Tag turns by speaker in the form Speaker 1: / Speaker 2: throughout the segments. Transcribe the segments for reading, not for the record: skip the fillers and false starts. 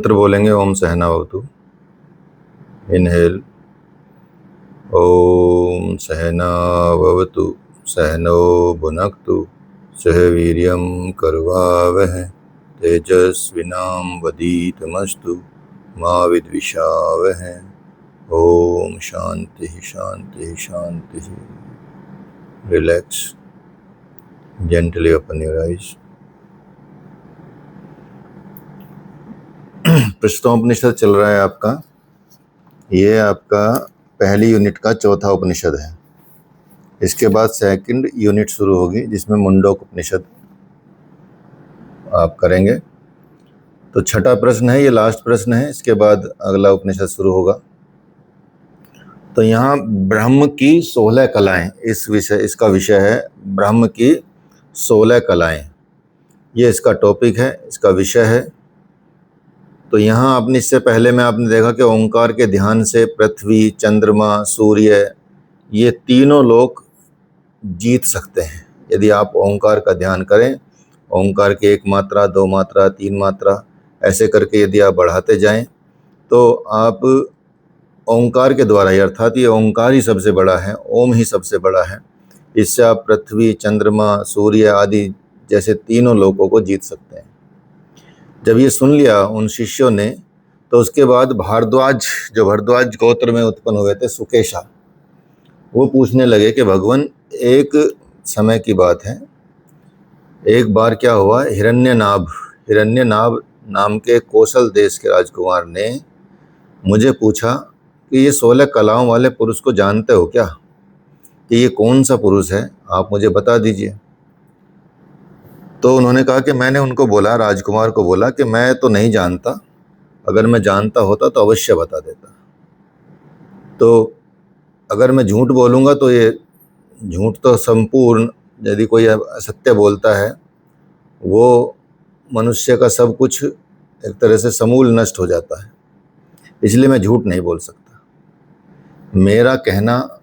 Speaker 1: मंत्र बोलेंगे। ओम सहना भवतु। इनहेल। ओम सहना भवतु सहनो भुनक्तु सह वीर्यं करवावहै तेजस्विनावधीतमस्तु मा विद्विषावहै। ओम शांति शांति शांति। Relax gently open your eyes. पुरुषोत्तमोपनिषद चल रहा है आपका। ये आपका पहली यूनिट का चौथा उपनिषद है। इसके बाद सेकंड यूनिट शुरू होगी जिसमें मुंडक उपनिषद आप करेंगे। तो छठा प्रश्न है, ये लास्ट प्रश्न है। इसके बाद अगला उपनिषद शुरू होगा। तो यहाँ ब्रह्म की 16 कलाएं, इसका विषय है ब्रह्म की 16 कलाएं। ये इसका टॉपिक है, इसका विषय है। तो यहाँ आपने इससे पहले में आपने देखा कि ओंकार के ध्यान से पृथ्वी, चंद्रमा, सूर्य, ये तीनों लोग जीत सकते हैं। यदि आप ओंकार का ध्यान करें, ओंकार की 1 मात्रा, 2 मात्रा, 3 मात्रा ऐसे करके यदि आप बढ़ाते जाएं तो आप ओंकार के द्वारा ही, अर्थात ये ओंकार ही सबसे बड़ा है, ओम ही सबसे बड़ा है, इससे आप पृथ्वी, चंद्रमा, सूर्य आदि जैसे तीनों लोगों को जीत सकते हैं। जब ये सुन लिया उन शिष्यों ने, तो उसके बाद भारद्वाज, जो भारद्वाज गोत्र में उत्पन्न हुए थे, सुकेशा, वो पूछने लगे कि भगवान, एक समय की बात है, एक बार क्या हुआ, हिरण्यनाभ नाम के कौशल देश के राजकुमार ने मुझे पूछा कि ये 16 कलाओं वाले पुरुष को जानते हो क्या, कि ये कौन सा पुरुष है, आप मुझे बता दीजिए। तो उन्होंने कहा कि मैंने उनको बोला, राजकुमार को बोला कि मैं तो नहीं जानता, अगर मैं जानता होता तो अवश्य बता देता। तो अगर मैं झूठ बोलूँगा तो ये झूठ तो संपूर्ण, यदि कोई असत्य बोलता है वो मनुष्य का सब कुछ एक तरह से समूल नष्ट हो जाता है, इसलिए मैं झूठ नहीं बोल सकता। मेरा कहना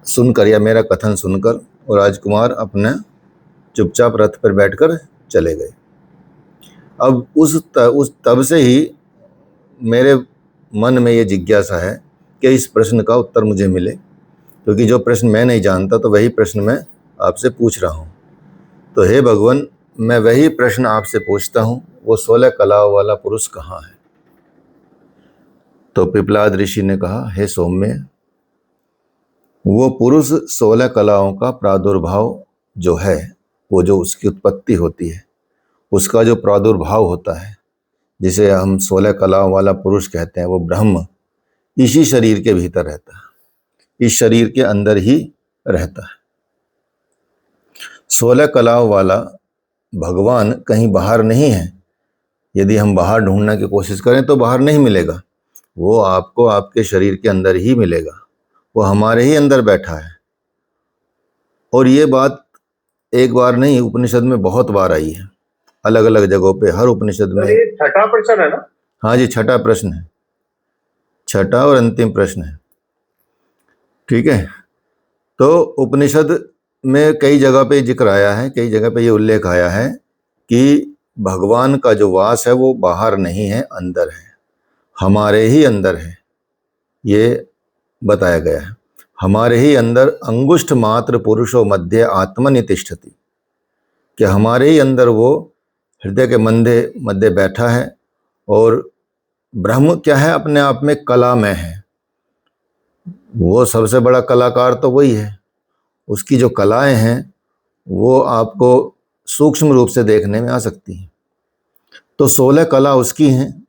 Speaker 1: सुनकर या मेरा कथन सुनकर वो राजकुमार अपने चुपचाप रथ पर बैठकर चले गए। अब तब से ही मेरे मन में ये जिज्ञासा है कि इस प्रश्न का उत्तर मुझे मिले, क्योंकि जो प्रश्न मैं नहीं जानता तो वही प्रश्न मैं आपसे पूछ रहा हूँ। तो हे भगवान, मैं वही प्रश्न आपसे पूछता हूँ, वो 16 कलाओं वाला पुरुष कहाँ है। तो पिपलाद ऋषि ने कहा, हे सौम्य, वो पुरुष 16 कलाओं का प्रादुर्भाव जो है, वो जो उसकी उत्पत्ति होती है, उसका जो प्रादुर्भाव होता है, जिसे हम 16 कलाओं वाला पुरुष कहते हैं, वो ब्रह्म इसी शरीर के भीतर रहता है, इस शरीर के अंदर ही रहता है। 16 कलाओं वाला भगवान कहीं बाहर नहीं है। यदि हम बाहर ढूंढने की कोशिश करें तो बाहर नहीं मिलेगा, वो आपको आपके शरीर के अंदर ही मिलेगा, वो हमारे ही अंदर बैठा है। और ये बात एक बार नहीं, उपनिषद में बहुत बार आई है, अलग अलग जगहों पे, हर उपनिषद में।
Speaker 2: ये छठा प्रश्न है ना?
Speaker 1: हाँ जी, छठा प्रश्न है, छठा और अंतिम प्रश्न है। ठीक है। तो उपनिषद में कई जगह पे जिक्र आया है, कई जगह पे ये उल्लेख आया है कि भगवान का जो वास है वो बाहर नहीं है, अंदर है, हमारे ही अंदर है। ये बताया गया है, हमारे ही अंदर अंगुष्ठ मात्र पुरुषो मध्य आत्मनि तिष्ठति, कि हमारे ही अंदर वो हृदय के मध्य बैठा है। और ब्रह्म क्या है, अपने आप में कलामय है, वो सबसे बड़ा कलाकार तो वही है। उसकी जो कलाएं हैं वो आपको सूक्ष्म रूप से देखने में आ सकती हैं। तो 16 कला उसकी हैं,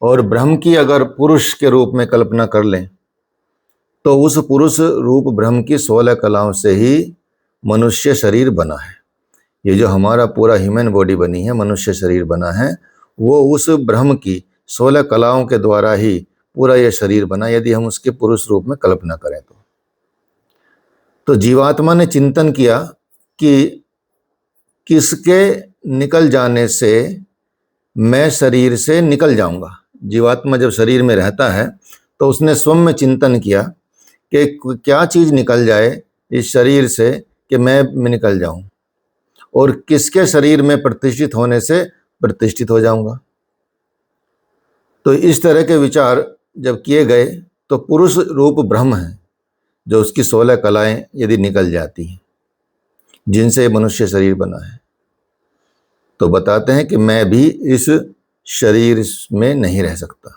Speaker 1: और ब्रह्म की अगर पुरुष के रूप में कल्पना कर लें तो उस पुरुष रूप ब्रह्म की 16 कलाओं से ही मनुष्य शरीर बना है। ये जो हमारा पूरा ह्यूमन बॉडी बनी है, मनुष्य शरीर बना है, वो उस ब्रह्म की 16 कलाओं के द्वारा ही पूरा ये शरीर बना, यदि हम उसके पुरुष रूप में कल्पना करें तो जीवात्मा ने चिंतन किया कि किसके निकल जाने से मैं शरीर से निकल जाऊंगा। जीवात्मा जब शरीर में रहता है तो उसने स्वयं में चिंतन किया कि क्या चीज़ निकल जाए इस शरीर से कि मैं निकल जाऊं, और किसके शरीर में प्रतिष्ठित होने से प्रतिष्ठित हो जाऊंगा। तो इस तरह के विचार जब किए गए तो पुरुष रूप ब्रह्म है जो उसकी 16 कलाएं यदि निकल जाती हैं जिनसे मनुष्य शरीर बना है, तो बताते हैं कि मैं भी इस शरीर में नहीं रह सकता।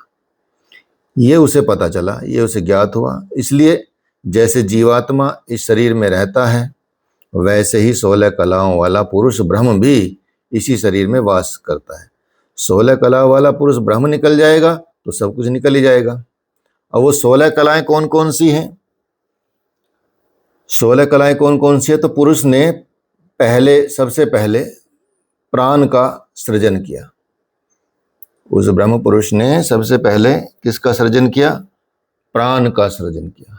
Speaker 1: ये उसे पता चला, ये उसे ज्ञात हुआ। इसलिए जैसे जीवात्मा इस शरीर में रहता है, वैसे ही 16 कलाओं वाला पुरुष ब्रह्म भी इसी शरीर में वास करता है। 16 कलाओं वाला पुरुष ब्रह्म निकल जाएगा तो सब कुछ निकल ही जाएगा। अब वो 16 कलाएं कौन कौन सी हैं? 16 कलाएं कौन कौन सी है? तो पुरुष ने सबसे पहले प्राण का सृजन किया। उस ब्रह्म पुरुष ने सबसे पहले किसका सृजन किया? प्राण का सृजन किया।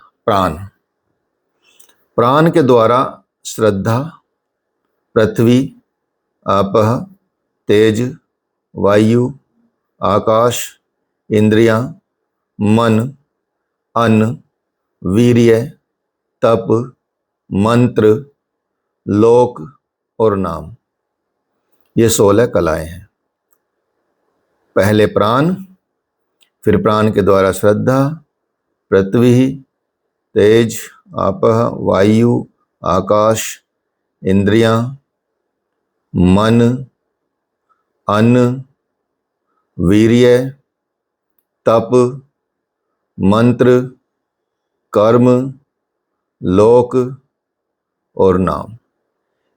Speaker 1: प्राण के द्वारा श्रद्धा, पृथ्वी, आपः, तेज, वायु, आकाश, इंद्रियां, मन, अन्न, वीर्य, तप, मंत्र, लोक और नाम, ये 16 कलाएं हैं। पहले प्राण, फिर प्राण के द्वारा श्रद्धा, पृथ्वी, तेज, आपः, वायु, आकाश, इंद्रियां, मन, अन्न, वीर्य, तप, मंत्र, कर्म, लोक और नाम,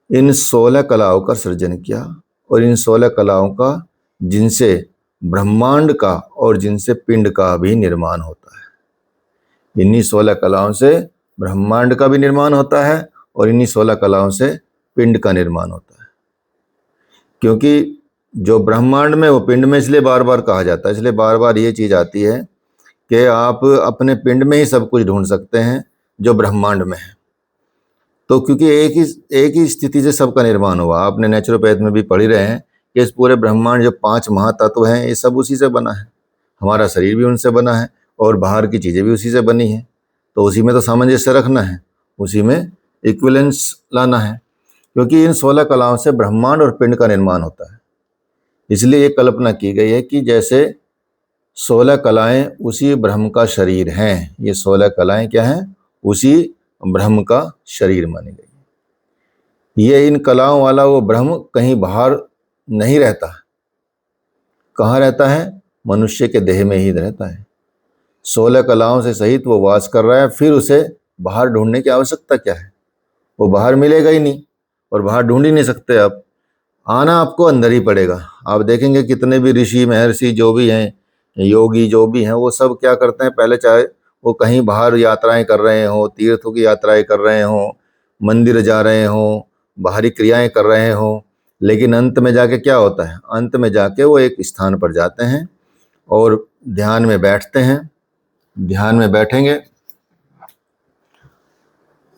Speaker 1: इन 16 कलाओं का सृजन किया। और इन 16 कलाओं का जिनसे ब्रह्मांड का और जिनसे पिंड का भी निर्माण होता है। इन्हीं 16 कलाओं से ब्रह्मांड का भी निर्माण होता है और इन्हीं 16 कलाओं से पिंड का निर्माण होता है। क्योंकि जो ब्रह्मांड में वो पिंड में इसलिए बार बार कहा जाता है, इसलिए बार बार ये चीज़ आती है कि आप अपने पिंड में ही सब कुछ ढूंढ सकते हैं जो ब्रह्मांड में है। तो क्योंकि एक ही स्थिति से सबका निर्माण हुआ। आपने नेचुरोपैथ में भी पढ़ ही रहे हैं कि इस पूरे ब्रह्मांड जो 5 महातत्व हैं ये सब उसी से बना है। हमारा शरीर भी उनसे बना है और बाहर की चीज़ें भी उसी से बनी हैं। तो उसी में तो सामंजस्य रखना है, उसी में इक्विवेलेंस लाना है, क्योंकि इन 16 कलाओं से ब्रह्मांड और पिंड का निर्माण होता है। इसलिए ये कल्पना की गई है कि जैसे 16 कलाएं उसी ब्रह्म का शरीर हैं, ये 16 कलाएं क्या हैं? उसी ब्रह्म का शरीर मानी गई। ये इन कलाओं वाला वो ब्रह्म कहीं बाहर नहीं रहता। कहाँ रहता है? मनुष्य के देह में ही रहता है। 16 कलाओं से सहित वो वास कर रहा है। फिर उसे बाहर ढूंढने की आवश्यकता क्या है? वो बाहर मिलेगा ही नहीं और बाहर ढूंढ ही नहीं सकते आप। आना आपको अंदर ही पड़ेगा। आप देखेंगे कितने भी ऋषि, महर्षि जो भी हैं, योगी जो भी हैं, वो सब क्या करते हैं? पहले चाहे वो कहीं बाहर यात्राएं कर रहे हों, तीर्थों की यात्राएं कर रहे हों, मंदिर जा रहे हों, बाहरी क्रियाएं कर रहे हों, लेकिन अंत में जाके क्या होता है? अंत में जाके वो एक स्थान पर जाते हैं और ध्यान में बैठते हैं। ध्यान में बैठेंगे,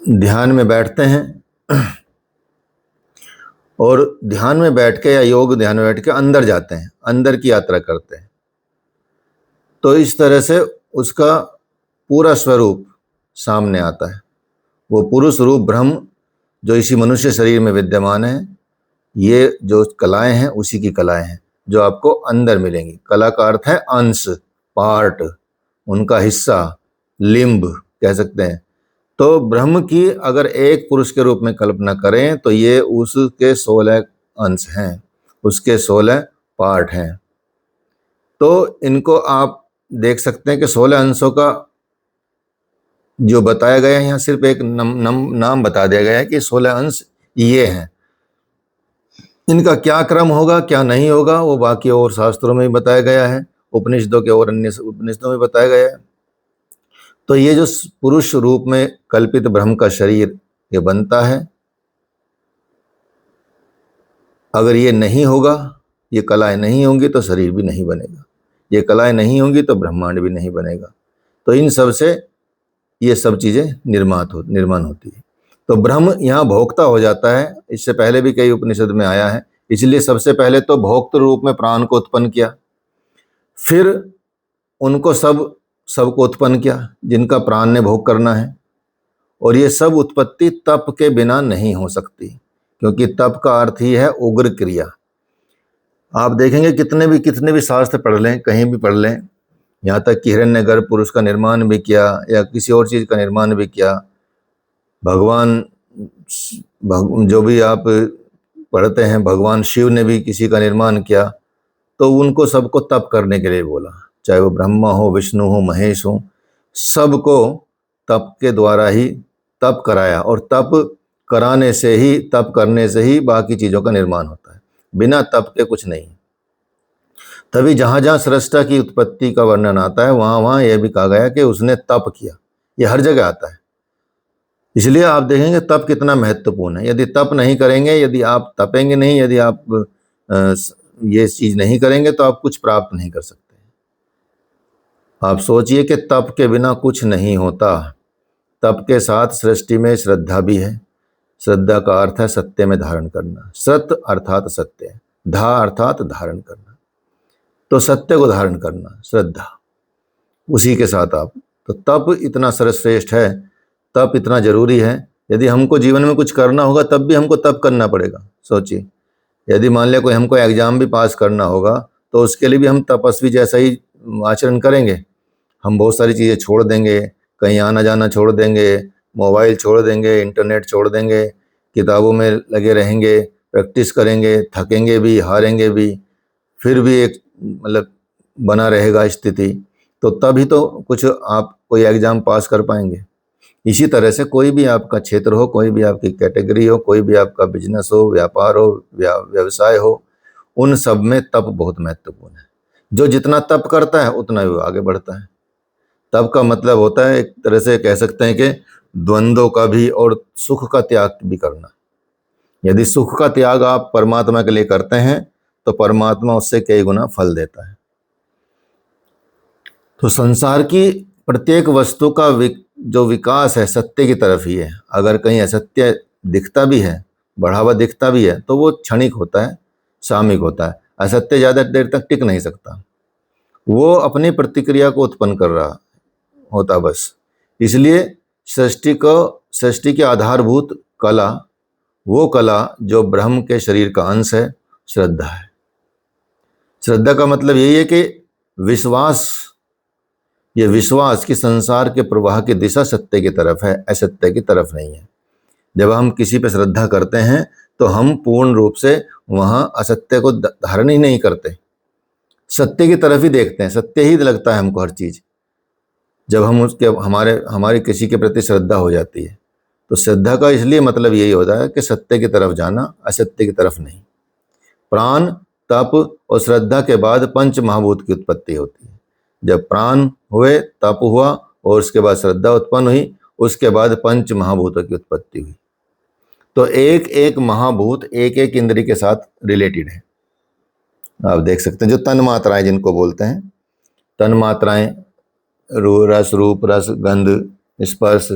Speaker 1: ध्यान में बैठते हैं और ध्यान में बैठ के या योग ध्यान में बैठ के अंदर जाते हैं, अंदर की यात्रा करते हैं। तो इस तरह से उसका पूरा स्वरूप सामने आता है। वो पुरुष रूप ब्रह्म जो इसी मनुष्य शरीर में विद्यमान है, ये जो कलाएं हैं उसी की कलाएं हैं जो आपको अंदर मिलेंगी। कला का अर्थ है अंश, पार्ट, उनका हिस्सा, लिंब कह सकते हैं। तो ब्रह्म की अगर एक पुरुष के रूप में कल्पना करें तो ये उसके 16 अंश हैं, उसके 16 पार्ट हैं। तो इनको आप देख सकते हैं कि 16 अंशों का जो बताया गया है, यहाँ सिर्फ एक नाम बता दिया गया है कि 16 अंश ये हैं। इनका क्या क्रम होगा, क्या नहीं होगा, वो बाकी और शास्त्रों में भी बताया गया है, उपनिषदों के और अन्य उपनिषदों में बताया गया है। तो ये जो पुरुष रूप में कल्पित ब्रह्म का शरीर ये बनता है, अगर ये नहीं होगा, ये कलाएं नहीं होंगी तो शरीर भी नहीं बनेगा, ये कलाएं नहीं होंगी तो ब्रह्मांड भी नहीं बनेगा। तो इन सब से ये सब चीज़ें निर्माण होती है। तो ब्रह्म यहाँ भोक्ता हो जाता है। इससे पहले भी कई उपनिषद में आया है। इसलिए सबसे पहले तो भोक्त रूप में प्राण को उत्पन्न किया, फिर उनको सबको उत्पन्न किया जिनका प्राण ने भोग करना है। और ये सब उत्पत्ति तप के बिना नहीं हो सकती, क्योंकि तप का अर्थ ही है उग्र क्रिया। आप देखेंगे कितने भी शास्त्र पढ़ लें, कहीं भी पढ़ लें, यहाँ तक कि हिरण्यगर्भ पुरुष का निर्माण भी किया या किसी और चीज़ का निर्माण भी किया, भगवान जो भी आप पढ़ते हैं, भगवान शिव ने भी किसी का निर्माण किया, तो उनको सबको तप करने के लिए बोला, चाहे वो ब्रह्मा हो, विष्णु हो, महेश हो, सबको तप के द्वारा ही तप कराया। और तप कराने से ही, तप करने से ही बाकी चीज़ों का निर्माण होता है, बिना तप के कुछ नहीं। तभी जहाँ जहाँ सृष्टा की उत्पत्ति का वर्णन आता है, वहाँ वहाँ यह भी कहा गया कि उसने तप किया। ये हर जगह आता है। इसलिए आप देखेंगे तप कितना महत्वपूर्ण है। यदि तप नहीं करेंगे, यदि आप तपेंगे नहीं, यदि आप ये चीज़ नहीं करेंगे, तो आप कुछ प्राप्त नहीं कर सकते। आप सोचिए कि तप के बिना कुछ नहीं होता। तप के साथ सृष्टि में श्रद्धा भी है। श्रद्धा का अर्थ है सत्य में धारण करना। सत अर्थात सत्य, धा अर्थात धारण करना, तो सत्य को धारण करना, श्रद्धा, उसी के साथ आप, तो तप इतना सर्वश्रेष्ठ है, तप इतना जरूरी है। यदि हमको जीवन में कुछ करना होगा तब भी हमको तप करना पड़ेगा। सोचिए, यदि मान लिया कोई हमको एग्जाम भी पास करना होगा, तो उसके लिए भी हम तपस्वी जैसा ही आचरण करेंगे। हम बहुत सारी चीज़ें छोड़ देंगे, कहीं आना जाना छोड़ देंगे, मोबाइल छोड़ देंगे, इंटरनेट छोड़ देंगे, किताबों में लगे रहेंगे, प्रैक्टिस करेंगे, थकेंगे भी, हारेंगे भी, फिर भी एक मतलब बना रहेगा स्थिति, तो तभी तो कुछ आप कोई एग्ज़ाम पास कर पाएंगे। इसी तरह से कोई भी आपका क्षेत्र हो, कोई भी आपकी कैटेगरी हो, कोई भी आपका बिजनेस हो, व्यापार हो, व्यवसाय हो, उन सब में तप बहुत महत्वपूर्ण है। जो जितना तप करता है उतना ही आगे बढ़ता है। तप का मतलब होता है, एक तरह से कह सकते हैं कि द्वंद्वों का भी और सुख का त्याग भी करना। यदि सुख का त्याग आप परमात्मा के लिए करते हैं, तो परमात्मा उससे कई गुना फल देता है। तो संसार की प्रत्येक वस्तु का जो विकास है सत्य की तरफ ही है। अगर कहीं असत्य दिखता भी है, बढ़ावा दिखता भी है, तो वो क्षणिक होता है, सामयिक होता है। असत्य ज़्यादा देर तक टिक नहीं सकता, वो अपनी प्रतिक्रिया को उत्पन्न कर रहा होता बस। इसलिए सृष्टि की आधारभूत कला, वो कला जो ब्रह्म के शरीर का अंश है, श्रद्धा है। श्रद्धा का मतलब यही है कि विश्वास, ये विश्वास कि संसार के प्रवाह की दिशा सत्य की तरफ है, असत्य की तरफ नहीं है। जब हम किसी पर श्रद्धा करते हैं तो हम पूर्ण रूप से वहाँ असत्य को धारण ही नहीं करते, सत्य की तरफ ही देखते हैं, सत्य ही लगता है हमको हर चीज़। जब हम उसके हमारी किसी के प्रति श्रद्धा हो जाती है, तो श्रद्धा का इसलिए मतलब यही होता है कि सत्य की तरफ जाना, असत्य की तरफ नहीं। प्राण, तप और श्रद्धा के बाद पंच महाभूत की उत्पत्ति होती है। जब प्राण हुए, तप हुआ और उसके बाद श्रद्धा उत्पन्न हुई, उसके बाद पंच महाभूतों की उत्पत्ति हुई। तो एक एक महाभूत एक एक इंद्रिय के साथ रिलेटेड है। आप देख सकते हैं जो तन मात्राएं जिनको बोलते हैं, तन मात्राएं, रस, रूप, रस, गंध, स्पर्श,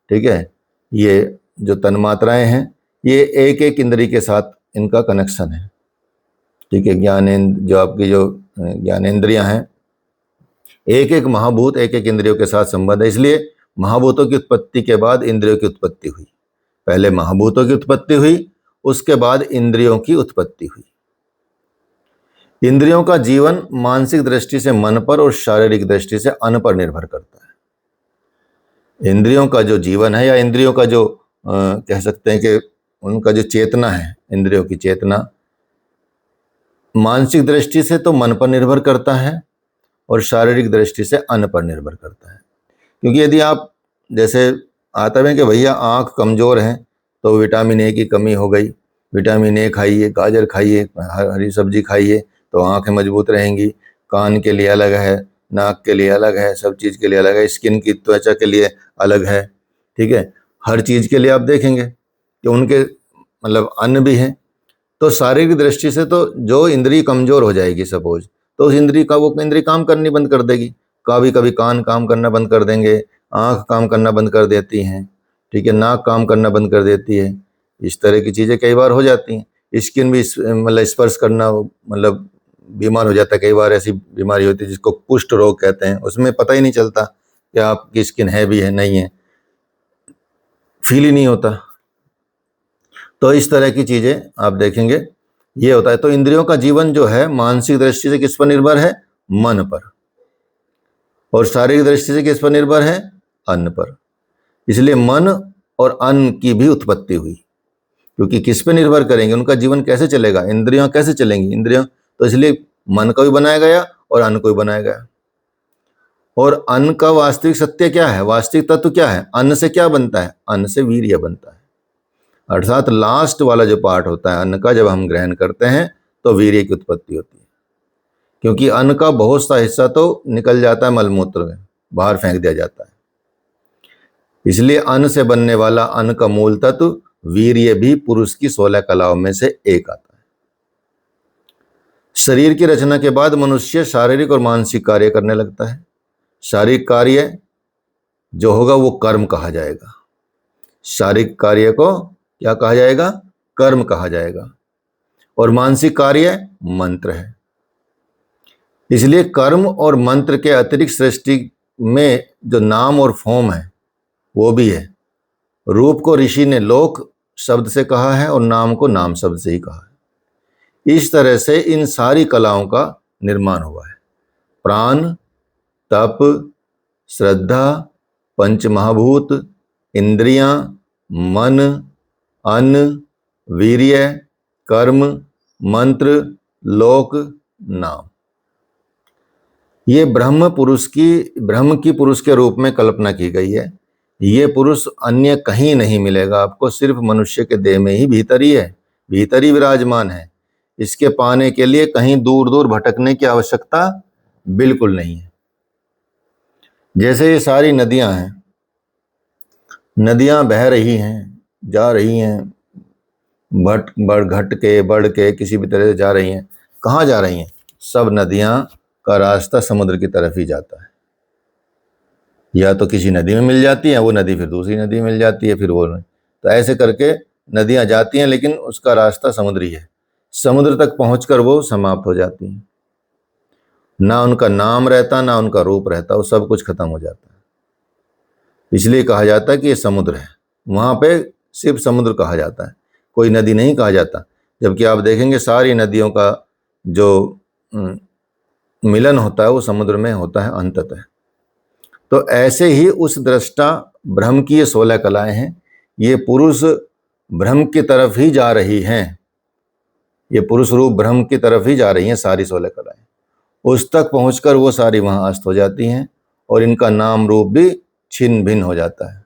Speaker 1: ठीक है, ये जो तन मात्राएं हैं, ये एक एक इंद्रिय के साथ इनका कनेक्शन है। ठीक है, जो आपकी जो ज्ञानेंद्रियां हैं, एक एक महाभूत एक एक इंद्रियों के साथ संबंध है। इसलिए महाभूतों की उत्पत्ति के बाद इंद्रियों की उत्पत्ति हुई। पहले महाभूतों की उत्पत्ति हुई, उसके बाद इंद्रियों की उत्पत्ति हुई। इंद्रियों का जीवन मानसिक दृष्टि से मन पर और शारीरिक दृष्टि से अन्न पर निर्भर करता है। इंद्रियों का जो जीवन है, या इंद्रियों का जो कह सकते हैं कि उनका जो चेतना है, इंद्रियों की चेतना मानसिक दृष्टि से तो मन पर निर्भर करता है और शारीरिक दृष्टि से अन्न पर निर्भर करता है। क्योंकि यदि आप जैसे आता है कि भैया आँख कमज़ोर है तो विटामिन ए की कमी हो गई, विटामिन ए खाइए, गाजर खाइए, हरी सब्जी खाइए तो आँखें मजबूत रहेंगी। कान के लिए अलग है, नाक के लिए अलग है, सब चीज़ के लिए अलग है, स्किन की त्वचा के लिए अलग है। ठीक है, हर चीज़ के लिए आप देखेंगे कि उनके मतलब अन्न भी हैं। तो शारीरिक दृष्टि से तो जो इंद्रिय कमज़ोर हो जाएगी सपोज, तो उस इंद्रिय का वो इंद्रिय काम करनी बंद कर देगी। कभी कभी कान काम करना बंद कर देंगे, आँख काम करना बंद कर देती हैं, ठीक है, नाक काम करना बंद कर देती है। इस तरह की चीज़ें कई बार हो जाती हैं। स्किन भी मतलब स्पर्श करना मतलब बीमार हो जाता है। कई बार ऐसी बीमारी होती है जिसको कुष्ठ रोग कहते हैं, उसमें पता ही नहीं चलता कि आपकी स्किन है भी है नहीं है, फील ही नहीं होता। तो इस तरह की चीज़ें आप देखेंगे ये होता है। तो इंद्रियों का जीवन जो है मानसिक दृष्टि से किस पर निर्भर है? मन पर। और शारीरिक दृष्टि से किस पर निर्भर है? अन्न पर। इसलिए मन और अन्न की भी उत्पत्ति हुई, क्योंकि किस पे निर्भर करेंगे, उनका जीवन कैसे चलेगा, इंद्रियां कैसे चलेंगी, इंद्रियां, तो इसलिए मन को भी बनाया गया और अन्न को भी बनाया गया। और अन्न का वास्तविक सत्य क्या है, वास्तविक तत्व क्या है? अन्न से क्या बनता है? अन्न से वीर्य बनता है। अर्थात लास्ट वाला जो पार्ट होता है अन्न का, जब हम ग्रहण करते हैं तो वीर्य की उत्पत्ति होती है, क्योंकि अन्न का बहुत सा हिस्सा तो निकल जाता है मलमूत्र में, बाहर फेंक दिया जाता है। इसलिए अन्न से बनने वाला अन्न का मूल तत्व वीर्य भी पुरुष की 16 कलाओं में से एक आता है। शरीर की रचना के बाद मनुष्य शारीरिक और मानसिक कार्य करने लगता है। शारीरिक कार्य जो होगा वो कर्म कहा जाएगा। शारीरिक कार्य को क्या कहा जाएगा? कर्म कहा जाएगा। और मानसिक कार्य मंत्र है। इसलिए कर्म और मंत्र के अतिरिक्त सृष्टि में जो नाम और फॉर्म है वो भी है। रूप को ऋषि ने लोक शब्द से कहा है और नाम को नाम शब्द से ही कहा है। इस तरह से इन सारी कलाओं का निर्माण हुआ है। प्राण, तप, श्रद्धा, पंच महाभूत, इंद्रियां, मन, अन्न, वीर्य, कर्म, मंत्र, लोक, नाम, ये ब्रह्म की पुरुष के रूप में कल्पना की गई है। ये पुरुष अन्य कहीं नहीं मिलेगा आपको, सिर्फ मनुष्य के देह में ही भीतर ही है, भीतर ही विराजमान है। इसके पाने के लिए कहीं दूर दूर भटकने की आवश्यकता बिल्कुल नहीं है। जैसे ये सारी नदियां हैं, नदियां बह रही हैं, जा रही हैं, बढ़ के किसी भी तरह से जा रही हैं। कहाँ जा रही हैं? सब नदियां का रास्ता समुद्र की तरफ ही जाता है। या तो किसी नदी में मिल जाती है, वो नदी फिर दूसरी नदी में मिल जाती है, फिर वो, तो ऐसे करके नदियां जाती हैं, लेकिन उसका रास्ता समुद्र ही है। समुद्र तक पहुंचकर वो समाप्त हो जाती हैं। ना उनका नाम रहता, ना उनका रूप रहता, वो सब कुछ खत्म हो जाता है। इसलिए कहा जाता है कि ये समुद्र है। वहां पे सिर्फ समुद्र कहा जाता है, कोई नदी नहीं कहा जाता। जबकि आप देखेंगे सारी नदियों का जो मिलन होता है वो समुद्र में होता है अंततः। तो ऐसे ही उस दृष्टा ब्रह्म की ये 16 कलाएं हैं। ये पुरुष ब्रह्म की तरफ ही जा रही हैं, ये पुरुष रूप ब्रह्म की तरफ ही जा रही हैं सारी 16 कलाएं। उस तक पहुंचकर वो सारी वहां अस्त हो जाती हैं और इनका नाम रूप भी छिन्न भिन्न हो जाता है,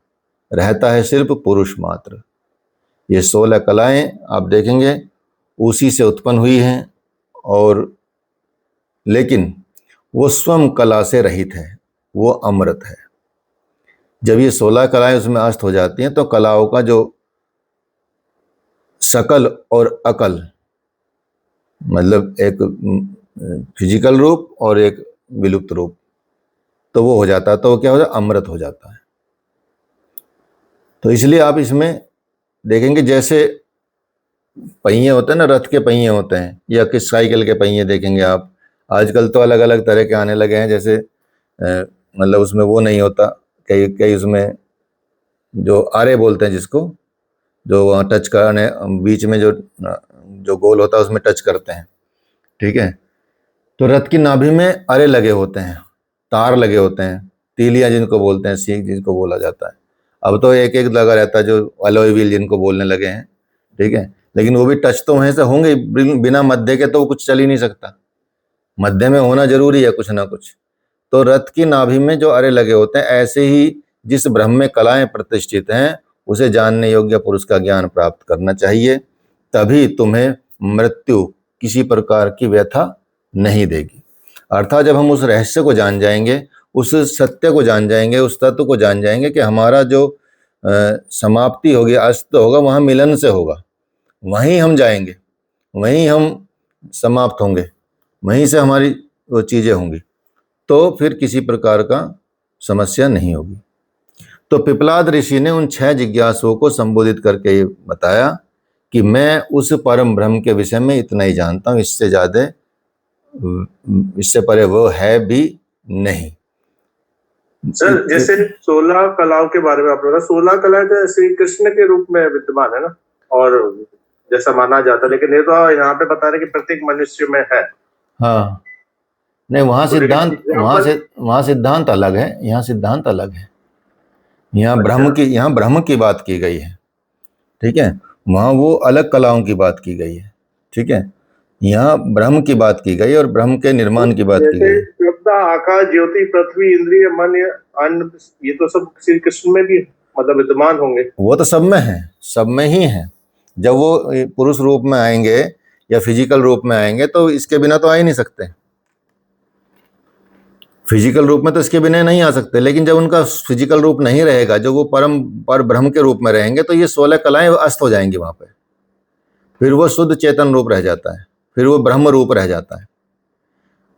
Speaker 1: रहता है सिर्फ पुरुष मात्र। ये 16 कलाएं आप देखेंगे उसी से उत्पन्न हुई हैं, और लेकिन वो स्वयं कला से रहित है, वो अमृत है। जब ये 16 कलाएं उसमें अस्त हो जाती हैं तो कलाओं का जो सकल और अकल, मतलब एक फिजिकल रूप और एक विलुप्त रूप, तो वो हो जाता है, तो वो क्या हो जाता है? अमृत हो जाता है। तो इसलिए आप इसमें देखेंगे जैसे पहिए होते हैं ना, रथ के पहिए होते हैं, या किस साइकिल के पहिए देखेंगे आप। आजकल तो अलग अलग तरह के आने लगे हैं, जैसे मतलब उसमें वो नहीं होता, कई कई उसमें जो आरे बोलते हैं जिसको, जो वहाँ टच करने बीच में जो गोल होता है उसमें टच करते हैं, ठीक है। तो रथ की नाभि में अरे लगे होते हैं, तार लगे होते हैं, तीलियां जिनको बोलते हैं, सीख जिनको बोला जाता है। अब तो एक एक लगा रहता है, जो अलॉय व्हील जिनको बोलने लगे हैं, ठीक है। लेकिन वो भी टच तो वहीं से होंगे, बिना मध्य के तो वो कुछ चल ही नहीं सकता, मध्य में होना जरूरी है कुछ ना कुछ। तो रथ की नाभि में जो अरे लगे होते हैं, ऐसे ही जिस ब्रह्म में कलाएं प्रतिष्ठित हैं उसे जानने योग्य पुरुष का ज्ञान प्राप्त करना चाहिए, तभी तुम्हें मृत्यु किसी प्रकार की व्यथा नहीं देगी। अर्थात जब हम उस रहस्य को जान जाएंगे, उस सत्य को जान जाएंगे, उस तत्व को जान जाएंगे कि हमारा जो समाप्ति होगी, अस्त होगा, वहाँ मिलन से होगा, वहीं हम जाएंगे, वहीं हम समाप्त होंगे, वहीं से हमारी वो चीज़ें होंगी, तो फिर किसी प्रकार का समस्या नहीं होगी। तो पिपलाद ऋषि ने उन 6 जिज्ञासुओं को संबोधित करके ये बताया कि मैं उस परम ब्रह्म के विषय में इतना ही जानता हूँ, इससे ज़्यादा, इससे परे वो है भी नहीं।
Speaker 2: सर जैसे 16 कलाओं के बारे में आपने बताया, 16 कलाएं तो श्री कृष्ण के रूप में विद्यमान है ना, और जैसा माना जाता है, लेकिन ये तो यहाँ पे बता रहे कि प्रत्येक मनुष्य में है।
Speaker 1: हाँ, नहीं वहाँ
Speaker 2: तो लेकिन
Speaker 1: सिद्धांत
Speaker 2: एग्जाम्पल,
Speaker 1: वहाँ सिद्धांत अलग है, यहाँ सिद्धांत अलग है। यहाँ
Speaker 2: अच्छा
Speaker 1: ब्रह्म की बात की गई है, ठीक है। वहाँ वो अलग कलाओं की बात की गई है, ठीक है। यहाँ ब्रह्म की बात की गई और ब्रह्म के निर्माण की बात की
Speaker 2: जैसे
Speaker 1: गई है।
Speaker 2: शब्द, आकाश, ज्योति, पृथ्वी, इंद्रिय, मन, अन्न, ये तो सब श्री कृष्ण में भी मतलब विद्यमान होंगे।
Speaker 1: वो तो सब में है, सब में ही है। जब वो पुरुष रूप में आएंगे या फिजिकल रूप में आएंगे तो इसके बिना तो आ ही नहीं सकते। फिजिकल रूप में तो इसके बिना नहीं आ सकते, लेकिन जब उनका फिजिकल रूप नहीं रहेगा, जो वो पर ब्रह्म के रूप में रहेंगे, तो ये 16 कलाएं अस्त हो जाएंगी वहां पे। फिर वो शुद्ध चेतन रूप रह जाता है, फिर वो ब्रह्म रूप रह जाता है।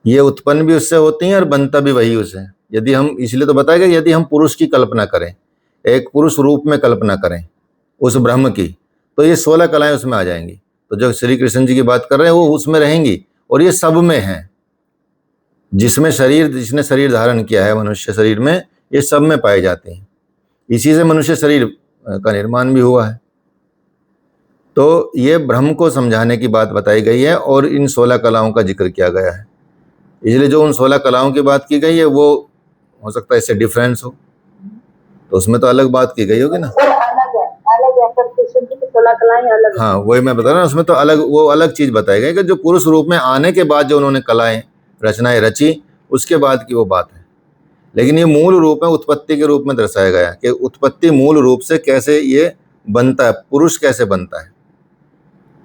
Speaker 1: ये उत्पन्न भी उससे होती हैं और बनता भी वही उससे। यदि हम, इसलिए तो बताया गया, यदि हम पुरुष की कल्पना करें, एक पुरुष रूप में कल्पना करें उस ब्रह्म की, तो ये 16 कलाएं उसमें आ जाएंगी। तो जो श्री कृष्ण जी की बात कर रहे हैं वो उसमें रहेंगी, और ये सब में है। जिसने शरीर धारण किया है मनुष्य शरीर में, ये सब में पाए जाते हैं। इसी से मनुष्य शरीर का निर्माण भी हुआ है। तो ये ब्रह्म को समझाने की बात बताई गई है और इन 16 कलाओं का जिक्र किया गया है। इसलिए जो उन 16 कलाओं की बात की गई है वो हो सकता है इससे डिफरेंस हो, तो उसमें तो अलग बात की गई होगी ना। हाँ, वही मैं बता रहा हूँ, उसमें तो अलग चीज बताई गई कि जो पुरुष रूप में आने के बाद जो उन्होंने कलाएं रचनाएं रची, उसके बाद की वो बात है। लेकिन ये मूल रूप में उत्पत्ति के रूप में दर्शाया गया कि उत्पत्ति मूल रूप से कैसे ये बनता है, पुरुष कैसे बनता है।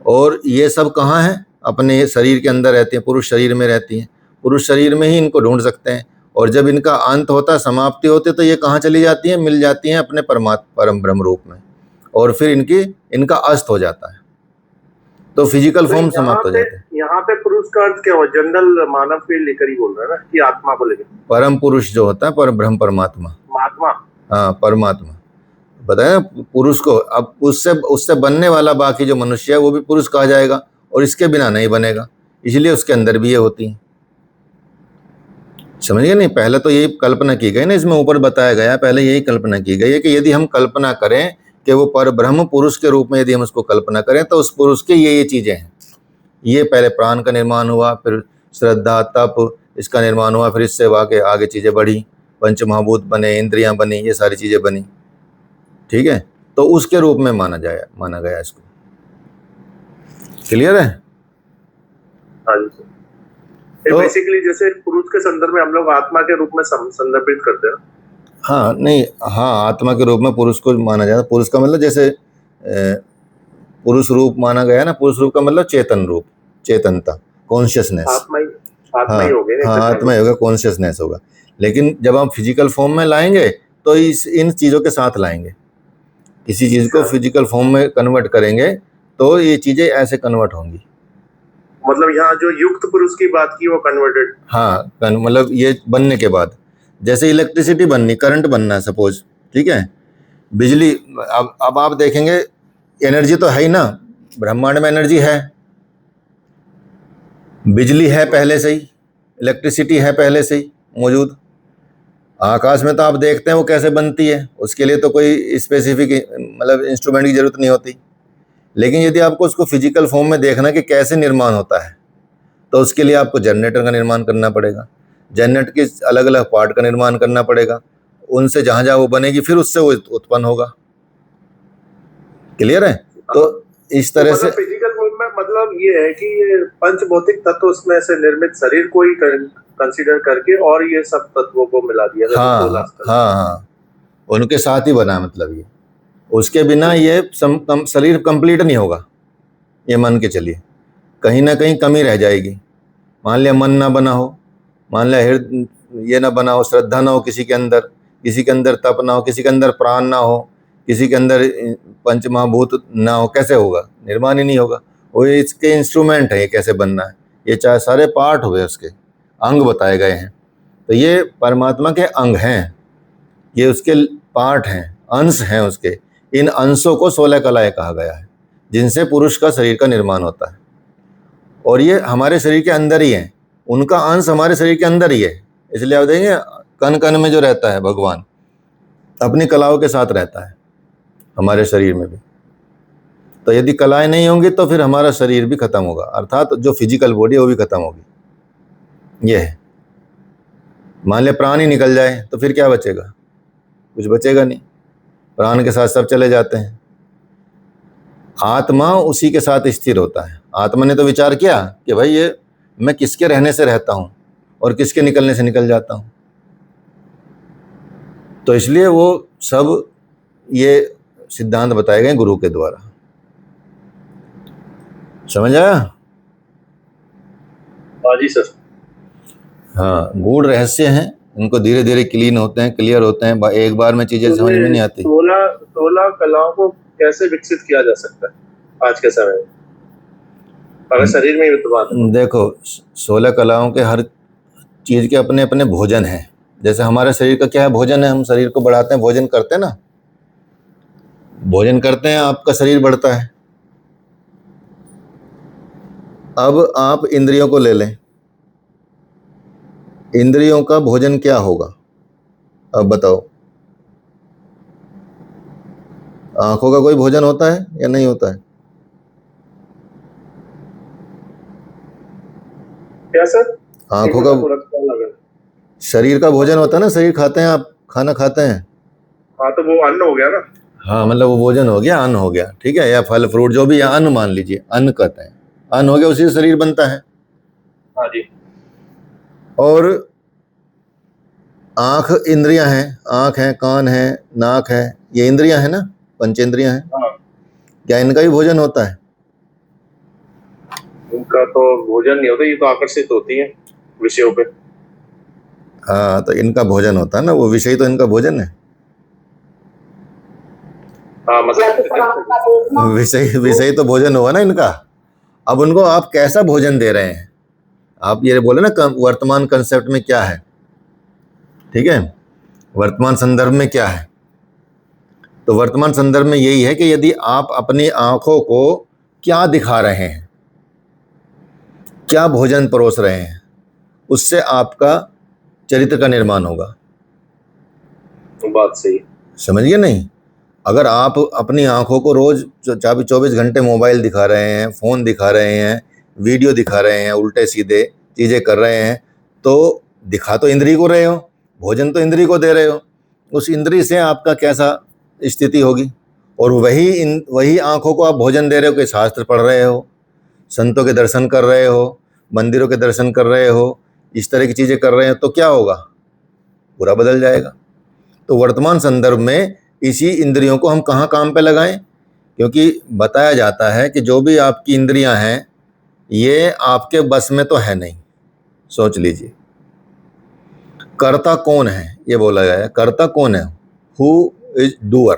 Speaker 1: और ये सब कहाँ है, अपने शरीर के अंदर रहती है, पुरुष शरीर में रहती हैं। पुरुष शरीर में ही इनको ढूंढ सकते हैं, और जब इनका अंत होता है, समाप्ति होती है, तो ये कहाँ चली जाती हैं, मिल जाती हैं अपने परम ब्रह्म रूप में, और फिर इनका अस्त हो जाता है, तो फिजिकल फॉर्म समाप्त हो जाता है।
Speaker 2: यहाँ पे पुरुष का अर्थ क्या हो, जनरल मानव के लेकर ही बोल रहे हैं ना, कि आत्मा को लेकर?
Speaker 1: परम पुरुष जो होता है, पर ब्रह्म परमात्मा,
Speaker 2: महात्मा,
Speaker 1: हाँ परमात्मा बताया पुरुष को। अब उससे बनने वाला बाकी जो मनुष्य है वो भी पुरुष कहा जाएगा, और इसके बिना नहीं बनेगा, इसलिए उसके अंदर भी ये होती है। समझिए नहीं, पहले तो यही कल्पना की गई ना, इसमें ऊपर बताया गया, पहले यही कल्पना की गई है कि यदि हम कल्पना करें कि वो पर ब्रह्म पुरुष के रूप में यदि हम उसको कल्पना करें, तो उस पुरुष की ये चीजें हैं। ये पहले प्राण का निर्माण हुआ, फिर श्रद्धा तप इसका निर्माण हुआ, फिर इससे आगे चीजें बढ़ी, पंच महाभूत बने, इंद्रियां बनी, ये सारी चीजें बनी, ठीक है। तो उसके रूप में माना गया इसको। क्लियर है?
Speaker 2: हाँ जी।
Speaker 1: तो
Speaker 2: बेसिकली जैसे पुरुष के संदर्भ में हम लोग आत्मा के रूप में संदर्भित करते हैं।
Speaker 1: हाँ, नहीं, हाँ, आत्मा के रूप में पुरुष को माना जाता है। पुरुष का मतलब जैसे पुरुष रूप माना गया ना, पुरुष रूप का मतलब चेतन रूप, चेतनता, कॉन्शियसनेस।
Speaker 2: आत्मा ही
Speaker 1: हाँ,
Speaker 2: हो गया,
Speaker 1: हाँ, आत्मा ही होगा, कॉन्शियसनेस होगा। लेकिन जब हम फिजिकल फॉर्म में लाएंगे तो इन चीज़ों के साथ लाएंगे, किसी चीज़ को फिजिकल फॉर्म में कन्वर्ट करेंगे तो ये चीज़ें ऐसे कन्वर्ट होंगी।
Speaker 2: मतलब यहाँ जो युक्त पुरुष की बात की वो कन्वर्टेड,
Speaker 1: हाँ, मतलब ये बनने के बाद, जैसे इलेक्ट्रिसिटी बननी, करंट बनना है सपोज, ठीक है, बिजली। अब आप देखेंगे एनर्जी तो है ही ना, ब्रह्मांड में एनर्जी है, बिजली है पहले से ही, इलेक्ट्रिसिटी है पहले से ही मौजूद। आकाश में तो आप देखते हैं वो कैसे बनती है, उसके लिए तो कोई स्पेसिफिक मतलब इंस्ट्रूमेंट की जरूरत नहीं होती। लेकिन यदि आपको उसको फिजिकल फॉर्म में देखना कि कैसे निर्माण होता है, तो उसके लिए आपको जनरेटर का निर्माण करना पड़ेगा, जनरेटर के अलग अलग पार्ट का निर्माण करना पड़ेगा, उनसे जहाँ जहाँ वो बनेगी फिर उससे वो उत्पन्न होगा। क्लियर है? तो इस तरह से
Speaker 2: फिजिकल फॉर्म में मतलब ये है कि ये पंच भौतिक तत्व उसमें से निर्मित शरीर को ही कंसीडर करके और ये सब तत्वों को मिला दिया।
Speaker 1: हाँ, उनके साथ ही बना, मतलब ये, उसके बिना ये शरीर कंप्लीट नहीं होगा। ये मान के चलिए, कहीं ना कहीं कमी रह जाएगी। मान लिया मन ना बना हो, मान लिया ये ना बना हो, श्रद्धा ना हो किसी के अंदर तप ना हो, किसी के अंदर प्राण ना हो, किसी के अंदर पंच महाभूत ना हो, कैसे होगा? निर्माण ही नहीं होगा। वो इसके इंस्ट्रूमेंट है, ये कैसे बनना है, ये चाहे सारे पार्ट हुए, उसके अंग बताए गए हैं। तो ये परमात्मा के अंग हैं, ये उसके पार्ट हैं, अंश हैं उसके। इन अंशों को 16 कलाएं कहा गया है, जिनसे पुरुष का शरीर का निर्माण होता है। और ये हमारे शरीर के अंदर ही है, उनका अंश हमारे शरीर के अंदर ही है। इसलिए आप देखेंगे कण कण में जो रहता है भगवान, अपनी कलाओं के साथ रहता है हमारे शरीर में भी। तो यदि कलाएं नहीं होंगी तो फिर हमारा शरीर भी खत्म होगा, अर्थात जो फिजिकल बॉडी है वो भी खत्म होगी। ये है, मान लिया प्राण ही निकल जाए तो फिर क्या बचेगा? कुछ बचेगा नहीं, प्राण के साथ सब चले जाते हैं। आत्मा उसी के साथ स्थिर होता है। आत्मा ने तो विचार किया कि भाई ये मैं किसके रहने से रहता हूं और किसके निकलने से निकल जाता हूं, तो इसलिए वो सब ये सिद्धांत बताए गए गुरु के द्वारा। समझ आया?
Speaker 2: हाँ जी सर।
Speaker 1: हाँ, गूढ़ रहस्य हैं, इनको धीरे धीरे क्लियर होते हैं, एक बार में चीजें समझ में नहीं आती।
Speaker 2: 16 कलाओं को कैसे विकसित किया जा सकता है आज के समय में, अगर शरीर में ही विद्यमान है?
Speaker 1: देखो, 16 कलाओं के हर चीज के अपने अपने भोजन हैं। जैसे हमारे शरीर का क्या है, भोजन है, हम शरीर को बढ़ाते हैं, भोजन करते हैं ना, भोजन करते हैं, आपका शरीर बढ़ता है। अब आप इंद्रियों को ले लें, इंद्रियों का भोजन क्या होगा? अब बताओ, आंखों का कोई भोजन होता है या नहीं होता है?
Speaker 2: क्या सर?
Speaker 1: आंखों का, शरीर का भोजन होता है ना, शरीर खाते हैं, आप खाना खाते हैं।
Speaker 2: हाँ, तो वो अन्न हो गया ना।
Speaker 1: हाँ, मतलब वो भोजन हो गया, अन्न हो गया, ठीक है, या फल फ्रूट जो भी, या अन्न मान लीजिए, अन्न कहते हैं, अन्न हो गया, उसी से शरीर बनता है।
Speaker 2: हाँ जी।
Speaker 1: और आंख इंद्रियां हैं, आंख है, कान है, नाक है, ये इंद्रियां हैं ना, पंचेंद्रियां हैं।
Speaker 2: हाँ,
Speaker 1: क्या इनका भी भोजन होता है?
Speaker 2: इनका तो भोजन नहीं होता, ये तो आकर्षित होती है विषयों पे।
Speaker 1: हाँ, तो इनका भोजन होता है ना, वो विषय तो इनका भोजन है।
Speaker 2: हाँ, मतलब
Speaker 1: विषय विषय तो भोजन हुआ ना इनका। अब उनको आप कैसा भोजन दे रहे हैं? आप ये बोले ना वर्तमान कंसेप्ट में क्या है, ठीक है, वर्तमान संदर्भ में क्या है, तो वर्तमान संदर्भ में यही है कि यदि आप अपनी आंखों को क्या दिखा रहे हैं, क्या भोजन परोस रहे हैं, उससे आपका चरित्र का निर्माण होगा।
Speaker 2: बात सही।
Speaker 1: समझिए नहीं? अगर आप अपनी आंखों को रोज 24 घंटे मोबाइल दिखा रहे हैं, फ़ोन दिखा रहे हैं, वीडियो दिखा रहे हैं, उल्टे सीधे चीज़ें कर रहे हैं, तो दिखा तो इंद्री को रहे हो, भोजन तो इंद्री को दे रहे हो, उस इंद्री से आपका कैसा स्थिति होगी? और वही आंखों को आप भोजन दे रहे हो कि शास्त्र पढ़ रहे हो, संतों के दर्शन कर रहे हो, मंदिरों के दर्शन कर रहे हो, इस तरह की चीज़ें कर रहे हो, तो क्या होगा? पूरा बदल जाएगा। तो वर्तमान संदर्भ में इसी इंद्रियों को हम कहाँ काम पे लगाएं? क्योंकि बताया जाता है कि जो भी आपकी इंद्रियां हैं ये आपके बस में तो है नहीं। सोच लीजिए, कर्ता कौन है, ये बोला गया है, कर्ता कौन है? Who is doer?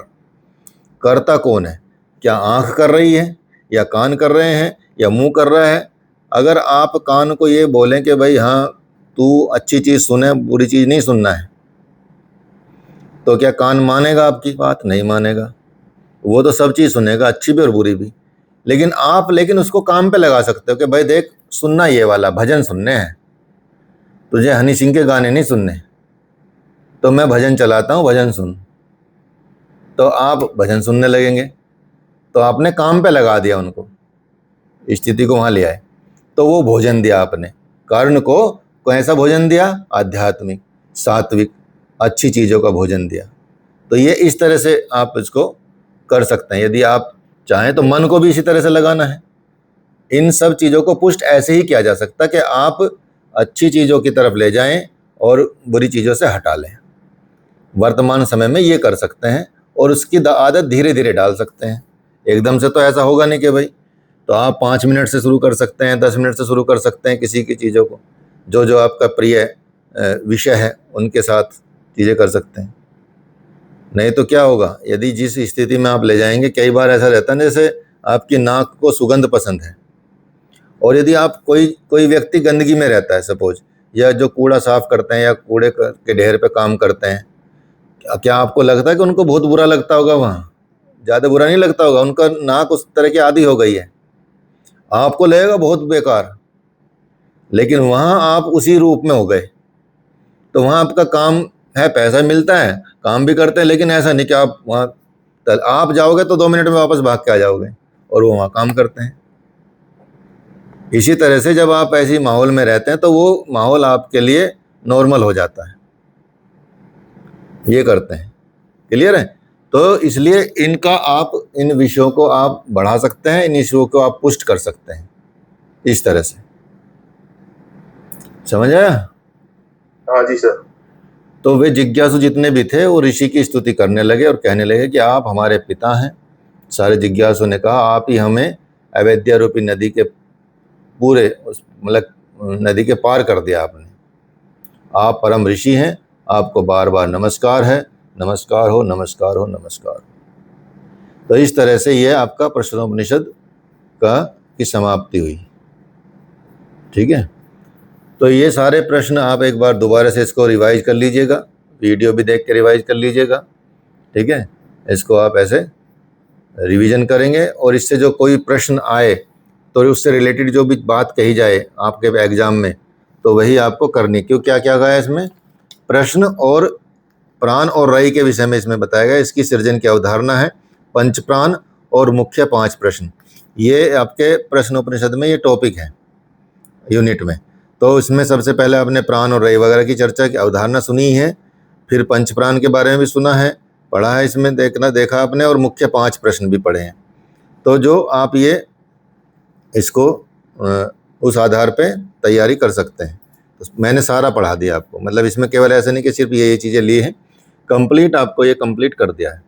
Speaker 1: कर्ता कौन है? क्या आंख कर रही है, या कान कर रहे हैं, या मुंह कर रहा है? अगर आप कान को ये बोलें कि भाई हाँ तू अच्छी चीज़ सुने, बुरी चीज़ नहीं सुनना है, तो क्या कान मानेगा आपकी बात? नहीं मानेगा। वो तो सब चीज़ सुनेगा, अच्छी भी और बुरी भी। लेकिन उसको काम पे लगा सकते हो कि भाई देख, सुनना ये वाला भजन सुनने हैं, तुझे हनी सिंह के गाने नहीं सुनने, तो मैं भजन चलाता हूँ, भजन सुन। तो आप भजन सुनने लगेंगे, तो आपने काम पे लगा दिया उनको, स्थिति को वहाँ ले आए, तो वो भोजन दिया आपने, कर्ण को कैसा भोजन दिया? आध्यात्मिक, सात्विक, अच्छी चीज़ों का भोजन दिया। तो ये इस तरह से आप इसको कर सकते हैं। यदि आप चाहें तो मन को भी इसी तरह से लगाना है। इन सब चीज़ों को पुष्ट ऐसे ही किया जा सकता कि आप अच्छी चीज़ों की तरफ ले जाएं और बुरी चीज़ों से हटा लें। वर्तमान समय में ये कर सकते हैं और उसकी आदत धीरे धीरे डाल सकते हैं। एकदम से तो ऐसा होगा नहीं कि भाई, तो आप 5 मिनट से शुरू कर सकते हैं, 10 मिनट से शुरू कर सकते हैं, किसी की चीज़ों को, जो जो आपका प्रिय विषय है उनके साथ चीज़ें कर सकते हैं। नहीं तो क्या होगा, यदि जिस स्थिति में आप ले जाएंगे, कई बार ऐसा रहता है जैसे आपकी नाक को सुगंध पसंद है, और यदि आप कोई व्यक्ति गंदगी में रहता है सपोज, या जो कूड़ा साफ करते हैं या कूड़े के ढेर पे काम करते हैं, क्या आपको लगता है कि उनको बहुत बुरा लगता होगा? वहाँ ज़्यादा बुरा नहीं लगता होगा, उनका नाक उस तरह की आदी हो गई है, आपको लगेगा बहुत बेकार, लेकिन वहाँ आप उसी रूप में हो गए। तो वहाँ आपका काम है, पैसा मिलता है, काम भी करते हैं, लेकिन ऐसा नहीं कि आप वहाँ आप जाओगे तो 2 मिनट में वापस भाग के आ जाओगे, और वो वहाँ काम करते हैं। इसी तरह से जब आप ऐसी माहौल में रहते हैं तो वो माहौल आपके लिए नॉर्मल हो जाता है। ये करते हैं, क्लियर है? तो इसलिए इनका आप इन विषयों को आप बढ़ा सकते हैं, इन विषयों को आप पुष्ट कर सकते हैं इस तरह से। समझ आया?
Speaker 2: हाँ जी सर।
Speaker 1: तो वे जिज्ञासु जितने भी थे वो ऋषि की स्तुति करने लगे और कहने लगे कि आप हमारे पिता हैं। सारे जिज्ञासु ने कहा, आप ही हमें अवैध्या रूपी नदी के पूरे मतलब नदी के पार कर दिया आपने। आप परम ऋषि हैं, आपको बार बार नमस्कार है, नमस्कार हो, नमस्कार हो, नमस्कार। तो इस तरह से ये आपका प्रश्नोपनिषद की समाप्ति हुई। ठीक है, तो ये सारे प्रश्न आप एक बार दोबारा से इसको रिवाइज कर लीजिएगा, वीडियो भी देख के रिवाइज कर लीजिएगा। ठीक है, इसको आप ऐसे रिवीजन करेंगे और इससे जो कोई प्रश्न आए तो उससे रिलेटेड जो भी बात कही जाए आपके एग्जाम में तो वही आपको करनी। क्यों, क्या क्या गया इसमें? प्रश्न और प्राण और रई के विषय में इसमें बताया गया। इसकी सृजन की अवधारणा है, पंच प्राण और मुख्य 5 प्रश्न। ये आपके प्रश्नोपनिषद में ये टॉपिक है यूनिट में। तो इसमें सबसे पहले आपने प्राण और रई वगैरह की चर्चा की अवधारणा सुनी है, फिर पंच प्राण के बारे में भी सुना है, पढ़ा है, इसमें देखा आपने, और मुख्य 5 प्रश्न भी पढ़े हैं। तो जो आप ये इसको उस आधार पे तैयारी कर सकते हैं। तो मैंने सारा पढ़ा दिया आपको, मतलब इसमें केवल ऐसा नहीं कि सिर्फ ये चीज़ें ली हैं, कंप्लीट आपको ये कंप्लीट कर दिया है।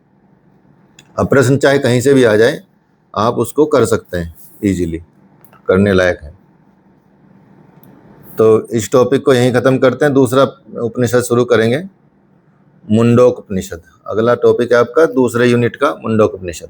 Speaker 1: अब प्रश्न चाहे कहीं से भी आ जाए आप उसको कर सकते हैं, इजीली करने लायक है। तो इस टॉपिक को यहीं ख़त्म करते हैं। दूसरा उपनिषद शुरू करेंगे, मुंडोक उपनिषद। अगला टॉपिक है आपका दूसरे यूनिट का मुंडोक उपनिषद।